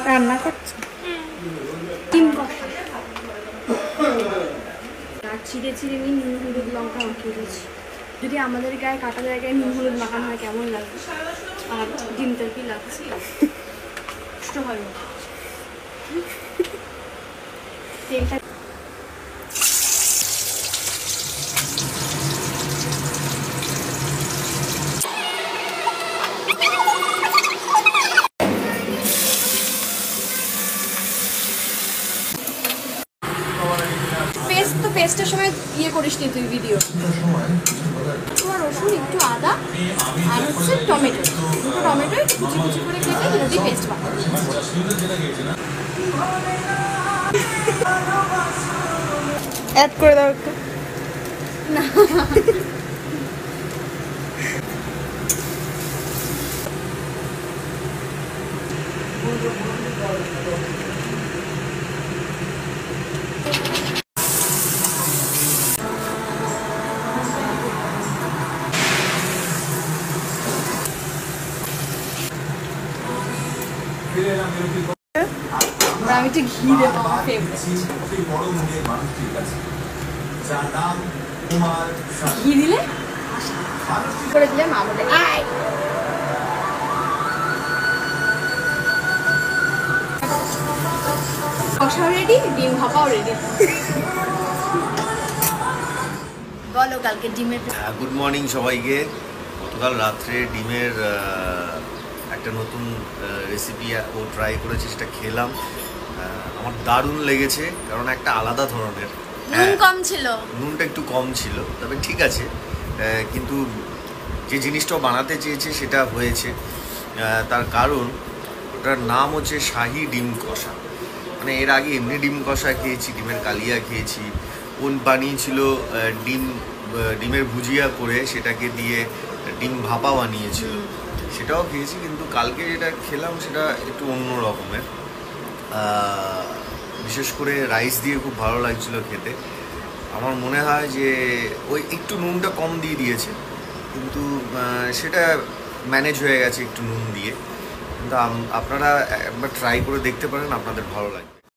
রান্না করছো? ডিম কষা আর চিড়ে চিড়ে নিয়ে নুন হলুদ লঙ্কা মাখিয়ে দিয়েছি। যদি আমাদের গায়ে কাটা জায়গায় নুন হলুদ মাখানো হয় কেমন লাগবে? আর ডিমটা কি লাগছে কষ্ট হয় না। তেলটা পেস্টের সময় ইয়ে করিস নি তুই ভিডিও। তোমার রসুন একটু আদা আর হচ্ছে টমেটো, দুটো টমেটো একটু কুচি কুচি করে কেটে যদি পেস্ট বানাবো। অ্যাড করে দাও একটু। না আমি একটু ঘি দেবো, আমার ফেভারিট। ঘি দিলে করে দিলে মা বলে আয়। কষাও রেডি, ডিম ভাপাও রেডি। বলো কালকে ডিমের। গুড মর্নিং সবাইকে। গতকাল রাত্রে ডিমের একটা নতুন রেসিপি ও ট্রাই করেছি, সেটা খেলাম। আমার দারুণ লেগেছে, কারণ একটা আলাদা ধরনের। নুন কম ছিল, নুনটা একটু কম ছিল, তবে ঠিক আছে। কিন্তু যে জিনিসটা বানাতে চেয়েছে সেটা হয়েছে। তার কারণ ওটার নাম হচ্ছে শাহী ডিম কষা। মানে এর আগে এমনি ডিম কষা খেয়েছি, ডিমের কালিয়া খেয়েছি, কোন বানিয়েছিল ডিমের ভুজিয়া করে সেটাকে দিয়ে ডিম ভাপা বানিয়েছিল, সেটাও খেয়েছি। কিন্তু কালকে যেটা খেলাম সেটা একটু অন্য রকমের। বিশেষ করে রাইস দিয়ে খুব ভালো লাগছিল খেতে। আমার মনে হয় যে ওই একটু নুনটা কম দিয়ে দিয়েছে, কিন্তু সেটা ম্যানেজ হয়ে গেছে একটু নুন দিয়ে। কিন্তু আপনারা একবার ট্রাই করে দেখতে পারেন, আপনাদের ভালো লাগবে।